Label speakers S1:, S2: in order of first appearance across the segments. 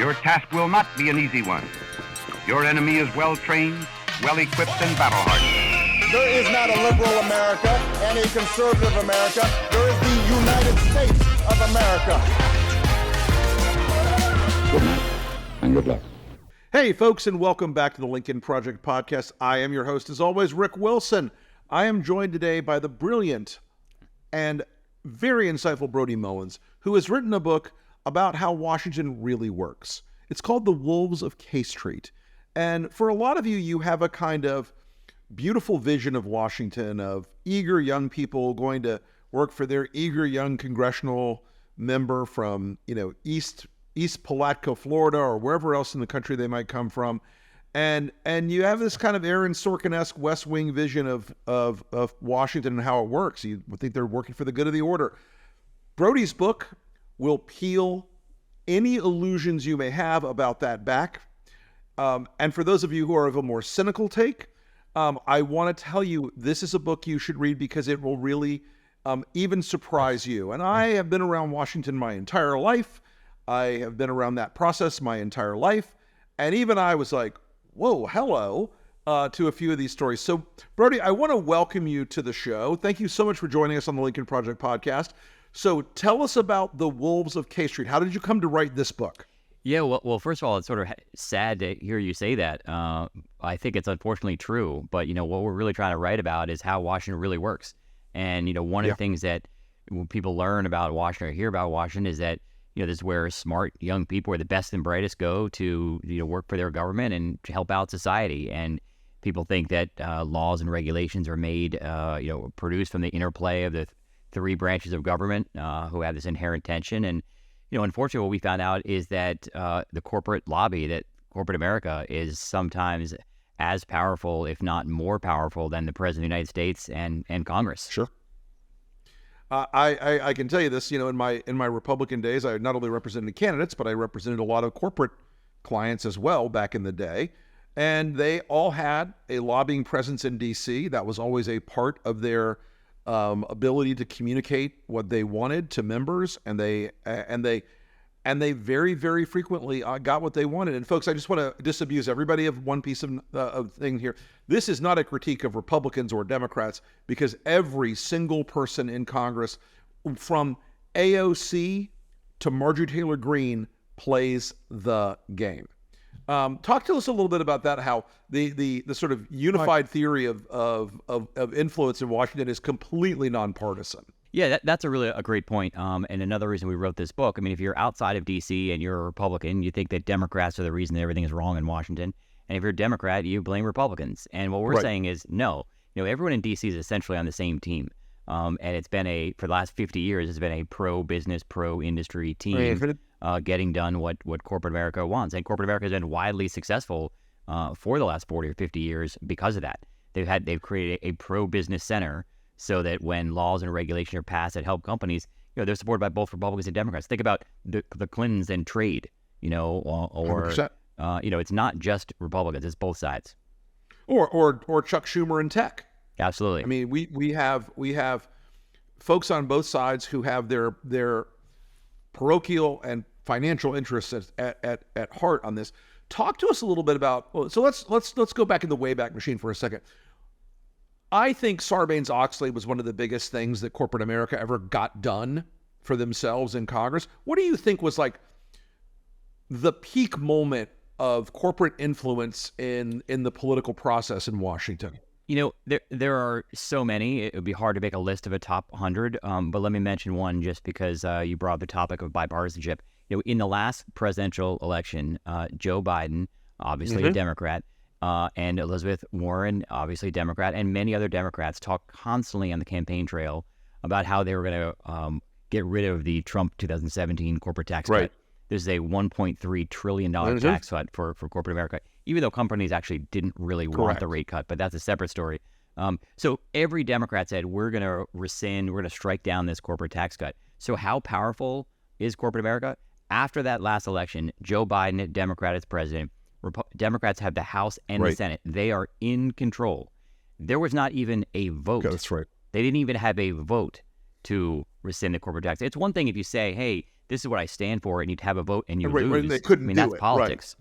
S1: Your task will not be an easy one. Your enemy is well-trained, well-equipped, and battle-hardened.
S2: There is not a liberal America and a conservative America. There is the United States of America.
S3: Good night, and good luck.
S4: Hey, folks, and welcome back to the Lincoln Project podcast. I am your host, as always, Rick Wilson. I am joined today by the brilliant and very insightful Brody Mullins, who has written a book about how Washington really works. It's called The Wolves of K Street. And for a lot of you, you have a kind of beautiful vision of Washington, of eager young people going to work for their eager young congressional member from, East Palatka, Florida, or wherever else in the country they might come from. And you have this kind of Aaron Sorkin-esque West Wing vision of Washington and how it works. You would think they're working for the good of the order. Brody's book will peel any illusions you may have about that back. And for those of you who are of a more cynical take, I want to tell you, this is a book you should read because it will really even surprise you. And I have been around Washington my entire life. I have been around that process my entire life. And even I was like, whoa, hello, to a few of these stories. So, Brody, I want to welcome you to the show. Thank you so much for joining us on the Lincoln Project podcast. So tell us about The Wolves of K Street. How did you come to write this book?
S5: Yeah, well, first of all, it's sort of sad to hear you say that. I think it's unfortunately true. But, what we're really trying to write about is how Washington really works. And, one of the things that when people learn about Washington or hear about Washington is that, this is where smart young people, where the best and brightest go to, work for their government and to help out society. And people think that laws and regulations are made, produced from the interplay of the three branches of government who have this inherent tension. And, unfortunately, what we found out is that the corporate lobby, that corporate America is sometimes as powerful, if not more powerful, than the President of the United States and Congress.
S4: Sure. I can tell you this, in my Republican days, I not only represented candidates, but I represented a lot of corporate clients as well back in the day. And they all had a lobbying presence in D.C. That was always a part of their ability to communicate what they wanted to members, and they very, very frequently got what they wanted. And folks, I just want to disabuse everybody of one piece of thing here. This is not a critique of Republicans or Democrats, because every single person in Congress, from AOC to Marjorie Taylor Greene, plays the game. Talk to us a little bit about that, how the sort of unified theory of influence in Washington is completely nonpartisan.
S5: Yeah, that's a great point. And another reason we wrote this book, I mean, if you're outside of D.C. and you're a Republican, you think that Democrats are the reason that everything is wrong in Washington. And if you're a Democrat, you blame Republicans. And what we're saying is, no, everyone in D.C. is essentially on the same team. And it's been for the last 50 years, it's been a pro-business, pro-industry team getting done what corporate America wants. And corporate America has been widely successful for the last 40 or 50 years because of that. They've created a pro-business center so that when laws and regulations are passed that help companies, they're supported by both Republicans and Democrats. Think about the Clintons and trade, or it's not just Republicans; it's both sides.
S4: Or Chuck Schumer and tech.
S5: Absolutely.
S4: I mean, we have folks on both sides who have their parochial and financial interests at heart on this. Talk to us a little bit about. So let's go back in the Wayback Machine for a second. I think Sarbanes-Oxley was one of the biggest things that corporate America ever got done for themselves in Congress. What do you think was like the peak moment of corporate influence in the political process in Washington?
S5: There are so many. It would be hard to make a list of a top 100, but let me mention one just because you brought up the topic of bipartisanship. In the last presidential election, Joe Biden, obviously a Democrat, and Elizabeth Warren, obviously a Democrat, and many other Democrats talked constantly on the campaign trail about how they were going to get rid of the Trump 2017 corporate tax cut. This is a $1.3 trillion tax cut for corporate America, even though companies actually didn't really want the rate cut, but that's a separate story. So every Democrat said, we're going to rescind, we're going to strike down this corporate tax cut. So how powerful is corporate America? After that last election, Joe Biden, Democrat, is president. Democrats have the House and the Senate. They are in control. There was not even a vote.
S4: That's right.
S5: They didn't even have a vote to rescind the corporate tax. It's one thing if you say, hey, this is what I stand for, and you'd have a vote and you
S4: Right,
S5: lose.
S4: they couldn't
S5: I mean,
S4: do
S5: that's
S4: it, right.
S5: politics.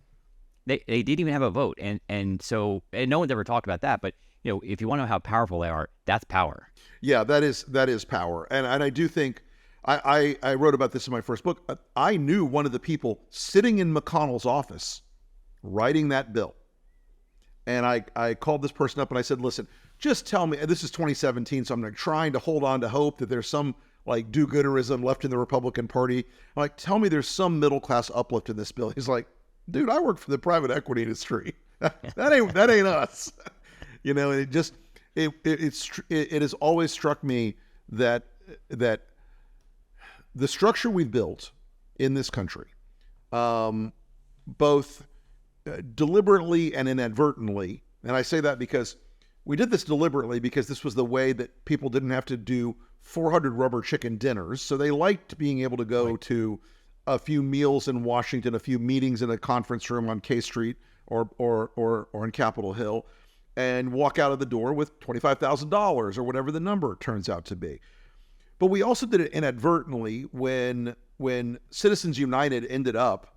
S5: They didn't even have a vote, and so no one's ever talked about that. But if you want to know how powerful they are, that's power.
S4: Yeah, that is power. And I do think I wrote about this in my first book. I knew one of the people sitting in McConnell's office writing that bill. And I called this person up and I said, listen, just tell me, and this is 2017, so I'm like trying to hold on to hope that there's some like do-gooderism left in the Republican Party. I'm like, tell me there's some middle-class uplift in this bill. He's like, dude, I work for the private equity industry. that ain't us. And it has always struck me that the structure we've built in this country, both deliberately and inadvertently, and I say that because we did this deliberately because this was the way that people didn't have to do 400 rubber chicken dinners. So they liked being able to go to a few meals in Washington, a few meetings in a conference room on K Street or in Capitol Hill, and walk out of the door with $25,000 or whatever the number turns out to be. But we also did it inadvertently when Citizens United ended up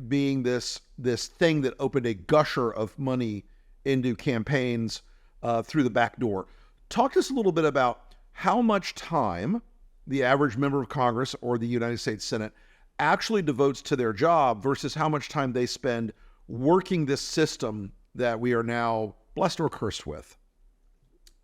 S4: being this thing that opened a gusher of money into campaigns through the back door. Talk to us a little bit about how much time the average member of Congress or the United States Senate actually devotes to their job versus how much time they spend working this system that we are now blessed or cursed with.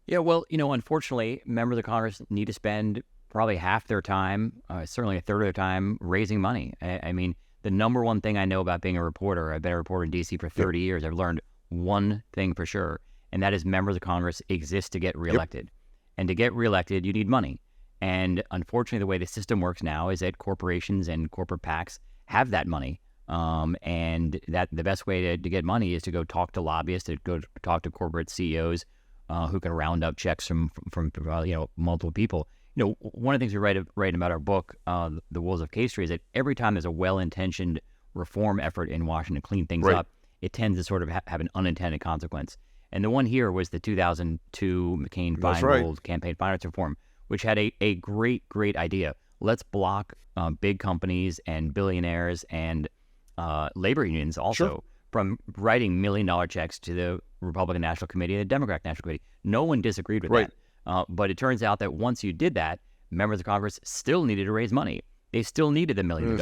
S5: Yeah, well, unfortunately, members of Congress need to spend probably half their time, certainly a third of their time, raising money. I mean, the number one thing I know about being a reporter, I've been a reporter in D.C. for 30 years, I've learned one thing for sure, and that is members of Congress exist to get reelected. And to get reelected, you need money. And unfortunately, the way the system works now is that corporations and corporate PACs have that money. And that the best way to get money is to go talk to lobbyists, to go talk to corporate CEOs who can round up checks from multiple people. One of the things we write about our book, The Wolves of K Street, is that every time there's a well-intentioned reform effort in Washington to clean things up, it tends to sort of have an unintended consequence. And the one here was the 2002 McCain-Feingold campaign finance reform, which had a great idea. Let's block big companies and billionaires and labor unions also from writing $1 million checks to the Republican National Committee and the Democratic National Committee. No one disagreed with that. But it turns out that once you did that, members of Congress still needed to raise money. They still needed the $1 million.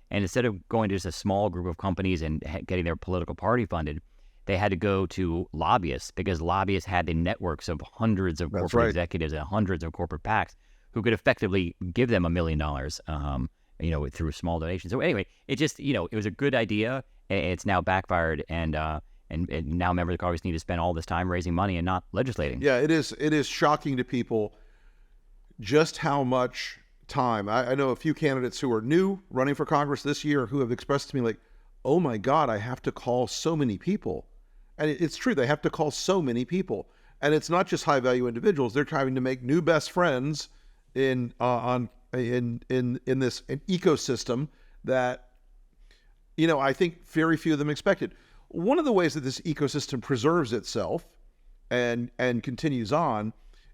S5: And instead of going to just a small group of companies and getting their political party funded, they had to go to lobbyists because lobbyists had the networks of hundreds of corporate executives and hundreds of corporate PACs who could effectively give them $1 million, through small donations. So anyway, it just, it was a good idea. And it's now backfired, and now members of Congress need to spend all this time raising money and not legislating.
S4: Yeah, it is shocking to people just how much time. I know a few candidates who are new running for Congress this year who have expressed to me like, oh my God, I have to call so many people. And it's true, they have to call so many people. And it's not just high value individuals. They're trying to make new best friends in this ecosystem that, I think very few of them expected. One of the ways that this ecosystem preserves itself and continues on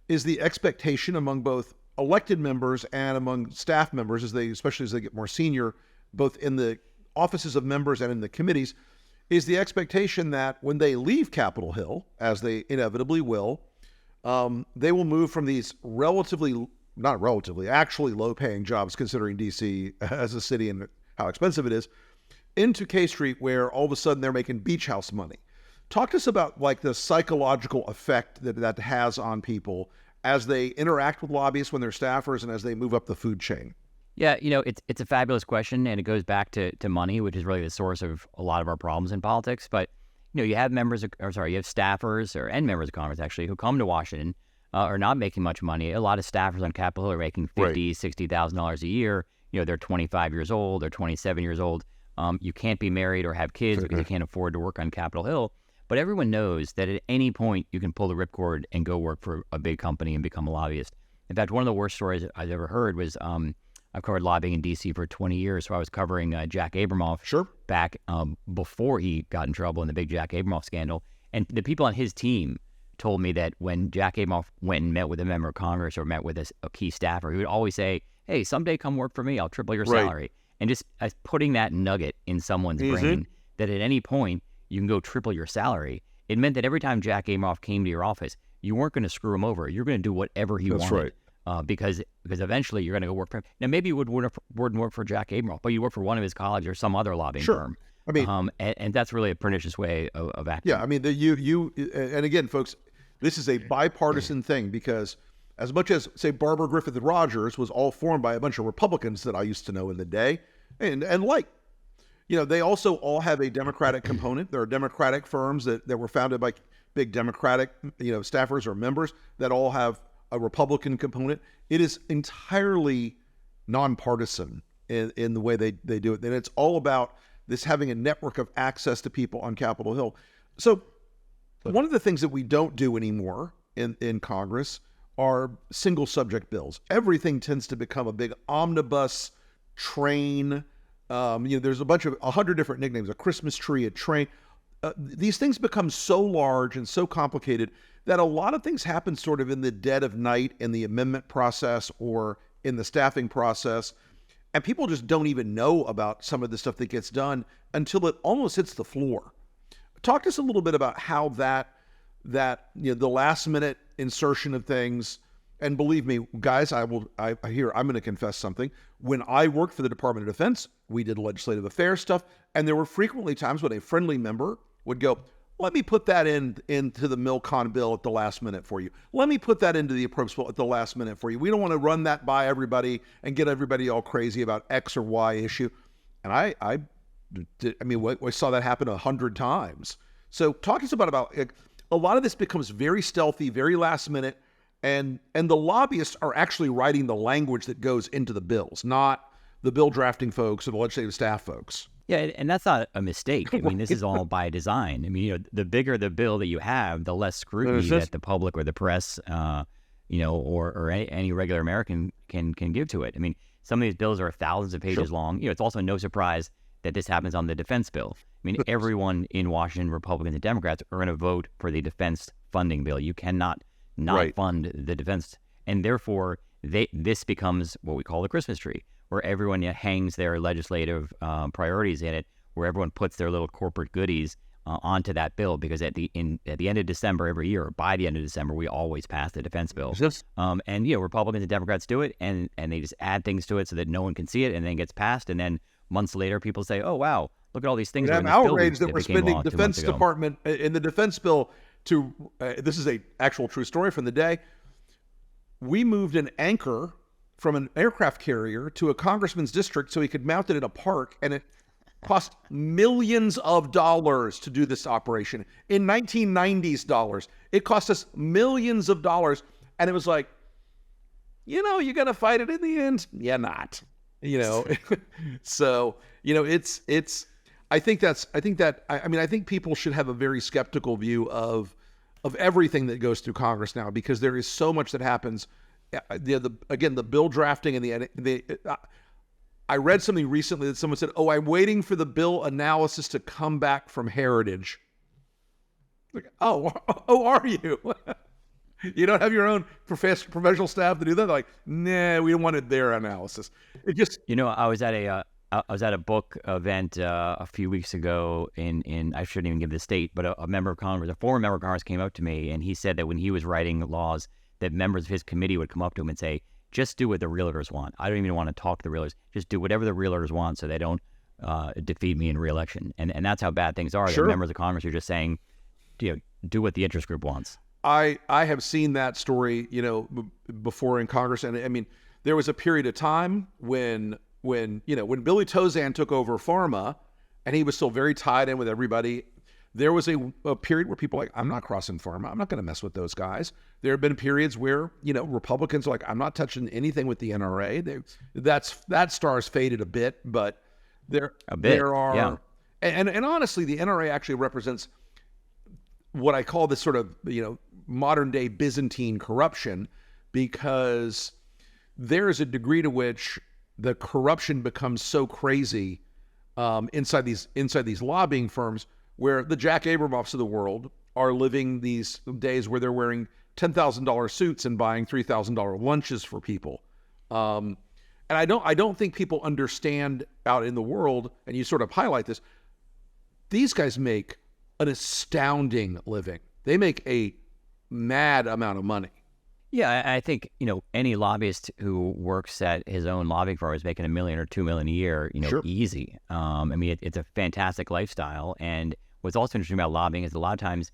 S4: is the expectation among both elected members and among staff members, especially as they get more senior, both in the offices of members and in the committees, is the expectation that when they leave Capitol Hill, as they inevitably will, they will move from these actually low-paying jobs, considering D.C. as a city and how expensive it is, into K Street, where all of a sudden they're making beach house money. Talk to us about like the psychological effect that has on people as they interact with lobbyists when they're staffers and as they move up the food chain.
S5: Yeah, it's a fabulous question, and it goes back to money, which is really the source of a lot of our problems in politics. But you have you have staffers and members of Congress actually who come to Washington are not making much money. A lot of staffers on Capitol Hill are making $50,000-$60,000 a year. They're 25 years old, they're 27 years old. You can't be married or have kids because you can't afford to work on Capitol Hill. But everyone knows that at any point you can pull the ripcord and go work for a big company and become a lobbyist. In fact, one of the worst stories I've ever heard was I've covered lobbying in D.C. for 20 years, so I was covering Jack Abramoff back before he got in trouble in the big Jack Abramoff scandal. And the people on his team told me that when Jack Abramoff went and met with a member of Congress or met with a key staffer, he would always say, hey, someday come work for me. I'll triple your
S4: Right.
S5: salary. And just putting that nugget in someone's brain that at any point you can go triple your salary. It meant that every time Jack Abramoff came to your office, you weren't going to screw him over. You're going to do whatever he
S4: That's
S5: wanted. Because eventually you're going to go work for him. Now, maybe you wouldn't work for Jack Abramoff, but you work for one of his colleagues or some other lobbying firm.
S4: I mean,
S5: and that's really a pernicious way of acting.
S4: Yeah, I mean, and again, folks, this is a bipartisan thing because as much as, say, Barbara Griffith Rogers was all formed by a bunch of Republicans that I used to know in the day, and they also all have a Democratic component. There are Democratic firms that were founded by big Democratic, staffers or members that all have a Republican component. It is entirely nonpartisan in the way they do it. And it's all about this having a network of access to people on Capitol Hill. So one of the things that we don't do anymore in Congress are single subject bills. Everything tends to become a big omnibus train. There's 100 different nicknames, a Christmas tree, a train. These things become so large and so complicated that a lot of things happen sort of in the dead of night in the amendment process or in the staffing process. And people just don't even know about some of the stuff that gets done until it almost hits the floor. Talk to us a little bit about how that the last minute insertion of things. And believe me, guys, I'm going to confess something. When I worked for the Department of Defense, we did legislative affairs stuff. And there were frequently times when a friendly member would go, let me put that into the MilCon bill at the last minute for you. Let me put that into the appropriate bill at the last minute for you. We don't want to run that by everybody and get everybody all crazy about X or Y issue. And I saw that happen 100 times. So talk to us about a lot of this becomes very stealthy, very last minute. And the lobbyists are actually writing the language that goes into the bills, not the bill drafting folks or the legislative staff folks.
S5: Yeah, and that's not a mistake. I mean, this is all by design. I mean, the bigger the bill that you have, the less scrutiny that the public or the press, or any regular American can give to it. I mean, some of these bills are thousands of pages long. It's also no surprise that this happens on the defense bill. I mean, everyone in Washington, Republicans and Democrats, are going to vote for the defense funding bill. You cannot not fund the defense, and therefore this becomes what we call the Christmas tree, where everyone hangs their legislative priorities in it, where everyone puts their little corporate goodies onto that bill, because at the end of December every year, or by the end of December, we always pass the defense bill. Republicans and Democrats do it, and they just add things to it so that no one can see it, and then it gets passed, and then months later people say, oh wow, look at all these things.
S4: I'm outraged that we're spending Defense Department in the defense bill to, this is a actual true story from the day, we moved an anchor from an aircraft carrier to a congressman's district so he could mount it in a park, and it cost millions of dollars to do this operation. In 1990s dollars, it cost us millions of dollars, and it was like, you're gonna fight it in the end? Yeah, not. So, I think people should have a very skeptical view of everything that goes through Congress now, because there is so much that happens. The bill drafting and I read something recently that someone said, "Oh, I'm waiting for the bill analysis to come back from Heritage." Like, oh, are you? You don't have your own professional staff to do that? They're like, nah, we wanted their analysis. It just,
S5: I was at a book event a few weeks ago in I shouldn't even give the state, but a former member of Congress came up to me, and he said that when he was writing laws, that members of his committee would come up to him and say, just do what the realtors want. I don't even want to talk to the realtors. Just do whatever the realtors want so they don't defeat me in re-election. And that's how bad things are.
S4: Sure.
S5: That members of Congress are just saying, do what the interest group wants.
S4: I have seen that story, before in Congress. And I mean, there was a period of time when Billy Tozan took over pharma and he was still very tied in with everybody. There was a period where people were like, I'm not crossing pharma. I'm not going to mess with those guys. There have been periods where, Republicans are like, I'm not touching anything with the NRA. That star's faded a bit, but there are,
S5: yeah.
S4: And honestly, the NRA actually represents what I call this sort of, modern day Byzantine corruption, because there is a degree to which the corruption becomes so crazy inside these lobbying firms, where the Jack Abramoffs of the world are living these days where they're wearing $10,000 suits and buying $3,000 lunches for people. And I don't think people understand out in the world, and you sort of highlight this, these guys make an astounding living. They make a mad amount of money.
S5: Yeah, I think, any lobbyist who works at his own lobbying firm is making $1 million or $2 million a year,
S4: Sure.
S5: easy. I mean, it's a fantastic lifestyle. And what's also interesting about lobbying is a lot of times,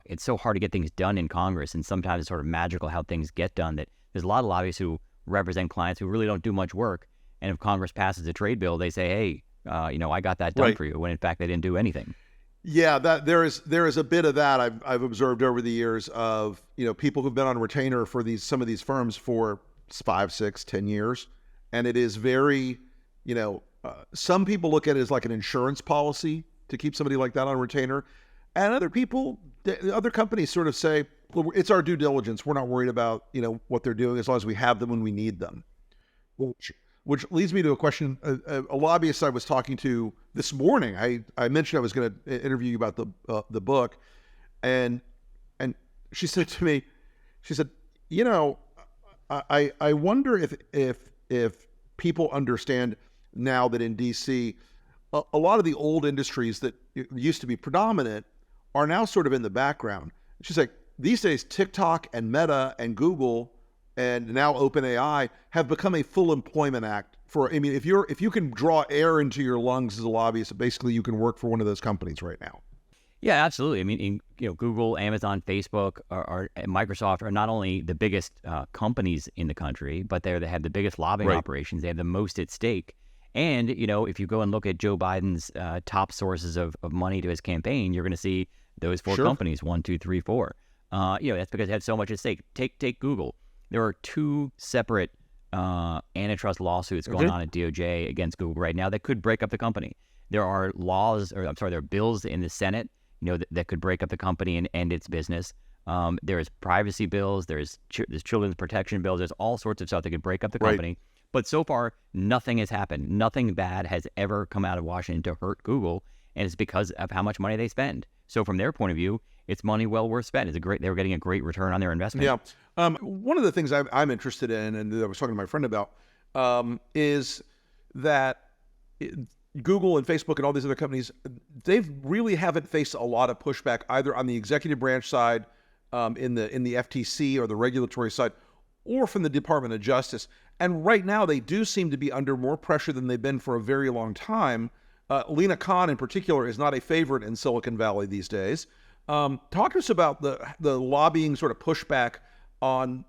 S5: it's so hard to get things done in Congress, and sometimes it's sort of magical how things get done, that there's a lot of lobbyists who represent clients who really don't do much work. And if Congress passes a trade bill, they say, hey, I got that done
S4: Right.
S5: for you, when in fact they didn't do anything.
S4: Yeah, that there is a bit of that I've observed over the years of people who've been on retainer for some of these firms for 5, 6, 10 years, and it is very some people look at it as like an insurance policy to keep somebody like that on retainer, and other companies sort of say, well, it's our due diligence. We're not worried about what they're doing as long as we have them when we need them. Which leads me to a question. A lobbyist I was talking to this morning, I mentioned I was going to interview you about the book, and she said to me, I wonder if people understand now that in DC, a lot of the old industries that used to be predominant are now sort of in the background. She's like, these days TikTok and Meta and Google and now OpenAI have become a full employment act if you can draw air into your lungs as a lobbyist, basically you can work for one of those companies right now.
S5: Yeah, absolutely. I mean, Google, Amazon, Facebook, and Microsoft are not only the biggest companies in the country, but they have the biggest lobbying
S4: Right.
S5: operations. They have the most at stake. And, if you go and look at Joe Biden's top sources of money to his campaign, you're going to see those 4
S4: Sure.
S5: companies, 1, 2, 3, 4. That's because they had so much at stake. Take Google. There are 2 separate antitrust lawsuits going on at DOJ against Google right now that could break up the company. There are there are bills in the Senate, that could break up the company and end its business. There's privacy bills, there's children's protection bills, there's all sorts of stuff that could break up the
S4: Right.
S5: company. But so far, nothing has happened. Nothing bad has ever come out of Washington to hurt Google, and it's because of how much money they spend. So from their point of view, it's money well worth spent. They were getting a great return on their investment.
S4: Yeah. One of the things I'm interested in, and that I was talking to my friend about, is that Google and Facebook and all these other companies, they really haven't faced a lot of pushback either on the executive branch side, in the FTC or the regulatory side, or from the Department of Justice. And right now, they do seem to be under more pressure than they've been for a very long time. Lena Khan, in particular, is not a favorite in Silicon Valley these days. Talk to us about the lobbying sort of pushback on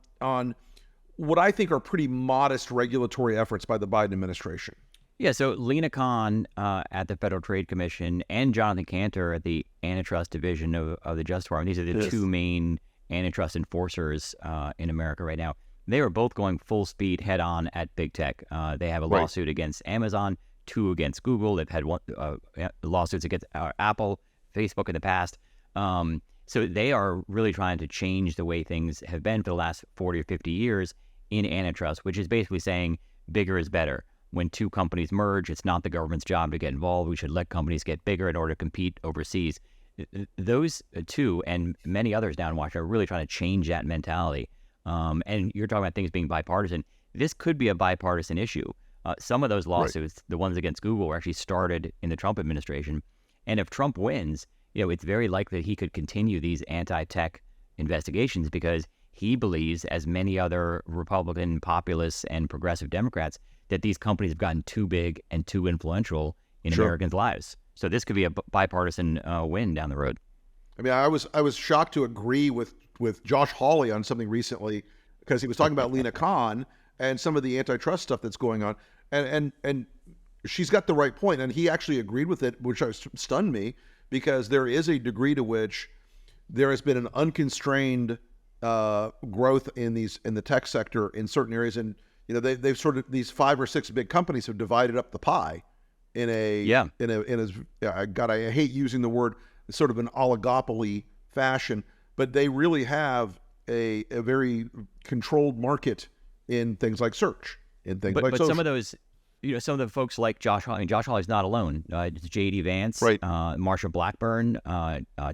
S4: what I think are pretty modest regulatory efforts by the Biden administration.
S5: Yeah, so Lena Khan at the Federal Trade Commission and Jonathan Cantor at the Antitrust Division of the Justice Department, these are the 2 main antitrust enforcers in America right now. They are both going full speed head on at big tech. They have a
S4: Right.
S5: lawsuit against Amazon, 2 against Google. They've had lawsuits against Apple, Facebook in the past. So they are really trying to change the way things have been for the last 40 or 50 years in antitrust, which is basically saying bigger is better. When 2 companies merge, it's not the government's job to get involved. We should let companies get bigger in order to compete overseas. Those 2 and many others down in Washington are really trying to change that mentality. And you're talking about things being bipartisan. This could be a bipartisan issue. Some of those lawsuits, the ones against Google, were actually started in the Trump administration. And if Trump wins, it's very likely that he could continue these anti-tech investigations because he believes, as many other Republican, populist, and progressive Democrats, that these companies have gotten too big and too influential in
S4: Sure.
S5: Americans' lives. So this could be a bipartisan win down the road.
S4: I mean, I was shocked to agree with Josh Hawley on something recently because he was talking about Lena Khan and some of the antitrust stuff that's going on, and she's got the right point, and he actually agreed with it, which stunned me because there is a degree to which there has been an unconstrained growth in the tech sector in certain areas, and they've sort of, these 5 or 6 big companies have divided up the pie in a I hate using the word, sort of an oligopoly fashion, but they really have a very controlled market in things like search, in things like
S5: But
S4: social.
S5: some of those, some of the folks like Josh Hawley, Josh Hawley's not alone. It's J.D. Vance,
S4: Right.
S5: Marsha Blackburn,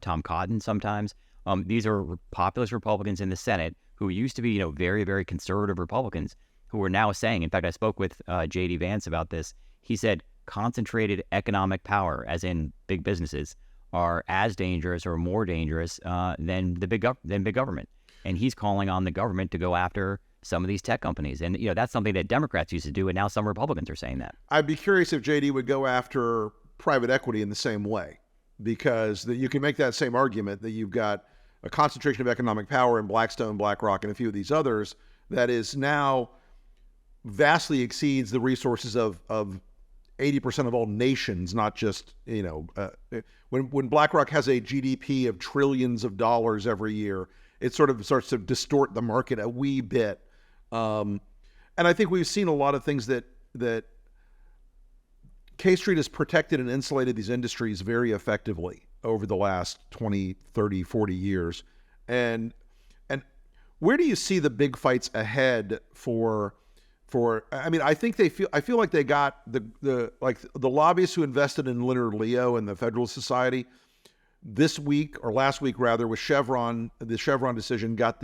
S5: Tom Cotton sometimes. These are populist Republicans in the Senate who used to be, very, very conservative Republicans. who are now saying, in fact, I spoke with J.D. Vance about this. He said concentrated economic power, as in big businesses, are as dangerous or more dangerous than big government. And he's calling on the government to go after some of these tech companies. And, that's something that Democrats used to do, and now some Republicans are saying that.
S4: I'd be curious if JD would go after private equity in the same way, because you can make that same argument that you've got a concentration of economic power in Blackstone, BlackRock, and a few of these others that is now vastly exceeds the resources of 80% of all nations, not just, when BlackRock has a GDP of trillions of dollars every year, it sort of starts to distort the market a wee bit. And I think we've seen a lot of things that K Street has protected and insulated these industries very effectively over the last 20, 30, 40 years. And where do you see the big fights ahead for I think I feel like they got the lobbyists who invested in Leonard Leo and the Federalist Society this week, or last week rather, with Chevron. The Chevron decision got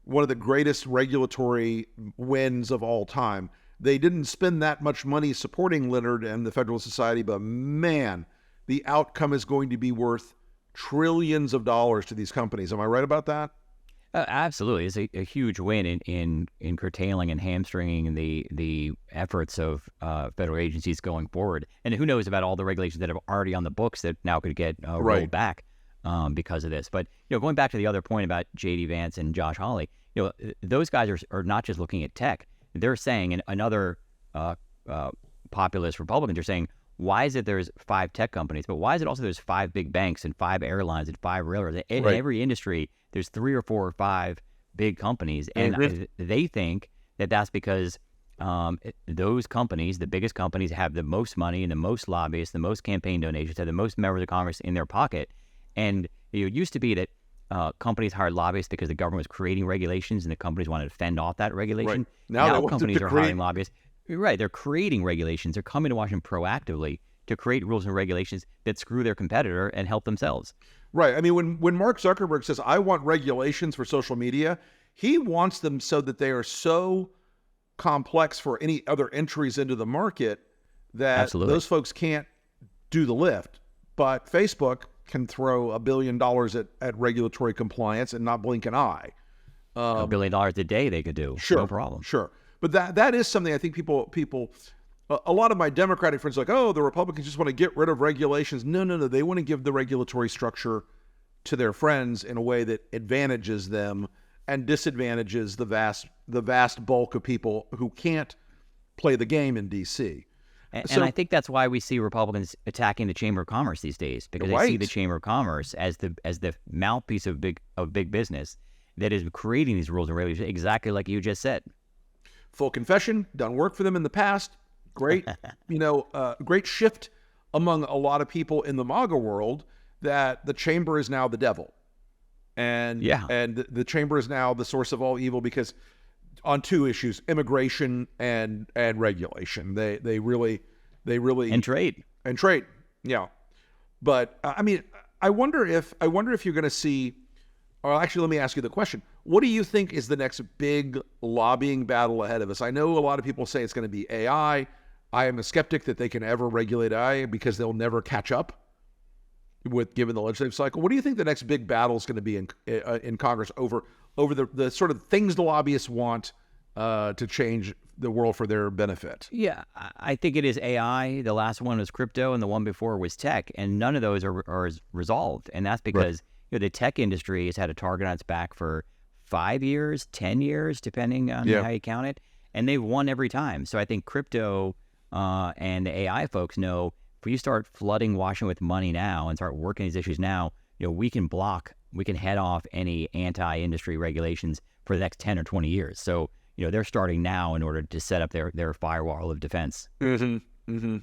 S4: one of the greatest regulatory wins of all time. They didn't spend that much money supporting Leonard and the Federalist Society, but man, the outcome is going to be worth trillions of dollars to these companies. Am I right about that?
S5: Absolutely. It's a huge win in curtailing and hamstringing the efforts of federal agencies going forward. And who knows about all the regulations that are already on the books that now could get rolled back because of this. But going back to the other point about J.D. Vance and Josh Hawley, those guys are not just looking at tech. They're saying, and another populist Republicans are saying, why is it there's 5 tech companies, but why is it also there's 5 big banks and 5 airlines and 5 railroads? In every industry, there's 3 or 4 or 5 big companies. And they think that that's because those companies, the biggest companies, have the most money and the most lobbyists, the most campaign donations, have the most members of Congress in their pocket. And it used to be that companies hired lobbyists because the government was creating regulations and the companies wanted to fend off that regulation.
S4: Right. Now
S5: companies are hiring lobbyists. Right. They're creating regulations. They're coming to Washington proactively to create rules and regulations that screw their competitor and help themselves.
S4: Right. I mean, when Mark Zuckerberg says, I want regulations for social media, he wants them so that they are so complex for any other entries into the market that those folks can't do the lift. But Facebook can throw $1 billion at regulatory compliance and not blink an eye.
S5: $1 billion a day they could do.
S4: Sure.
S5: No problem.
S4: Sure. But that is something I think people, a lot of my Democratic friends are like, oh, the Republicans just want to get rid of regulations. No. They want to give the regulatory structure to their friends in a way that advantages them and disadvantages the vast bulk of people who can't play the game in D.C.
S5: And I think that's why we see Republicans attacking the Chamber of Commerce these days, because they see the Chamber of Commerce as the mouthpiece of big business that is creating these rules and regulations, exactly like you just said.
S4: Full confession, done work for them in the past. Great, great shift among a lot of people in the MAGA world that the chamber is now the devil. And the chamber is now the source of all evil because on 2 issues, immigration and regulation. They really
S5: and trade.
S4: Yeah. But I mean, I wonder if you're going to see, or actually let me ask you the question. What do you think is the next big lobbying battle ahead of us? I know a lot of people say it's going to be AI. I am a skeptic that they can ever regulate AI because they'll never catch up given the legislative cycle. What do you think the next big battle is going to be in Congress over the sort of things the lobbyists want to change the world for their benefit?
S5: Yeah, I think it is AI. The last one was crypto, and the one before was tech, and none of those are resolved. And that's because the tech industry has had a target on its back for 5 years, 10 years, depending on how you count it, and they've won every time. So I think crypto and the AI folks know if you start flooding Washington with money now and start working these issues now, we can head off any anti-industry regulations for the next 10 or 20 years. So, they're starting now in order to set up their firewall of defense.
S4: Mm-hmm. Mm-hmm.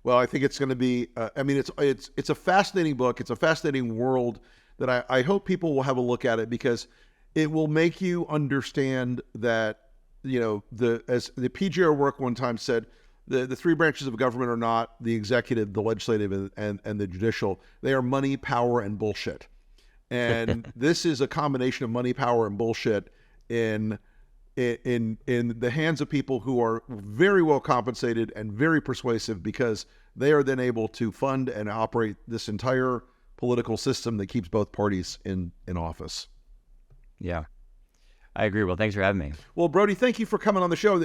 S4: Well, I think it's going to be, it's a fascinating book. It's a fascinating world that I hope people will have a look at it because it will make you understand that, as the PGR work one time said, the 3 branches of government are not the executive, the legislative, and the judicial. They are money, power, and bullshit. And this is a combination of money, power, and bullshit in in the hands of people who are very well compensated and very persuasive, because they are then able to fund and operate this entire political system that keeps both parties in office.
S5: Yeah, I agree. Well, thanks for having me.
S4: Well, Brody, thank you for coming on the show.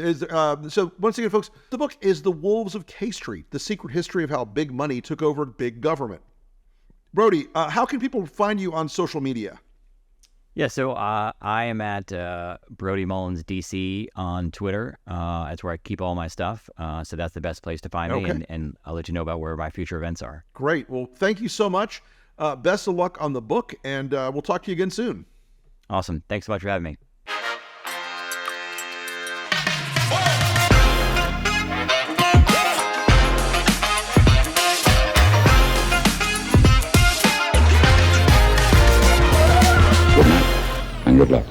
S4: So once again, folks, the book is The Wolves of K Street, The Secret History of How Big Money Took Over Big Government. Brody, how can people find you on social media?
S5: Yeah, so I am at Brody Mullins DC on Twitter. That's where I keep all my stuff. So that's the best place to find me, and I'll let you know about where my future events are. Great. Well, thank you so much. Best of luck on the book, and we'll talk to you again soon. Awesome. Thanks so much for having me.
S3: Good night and good luck.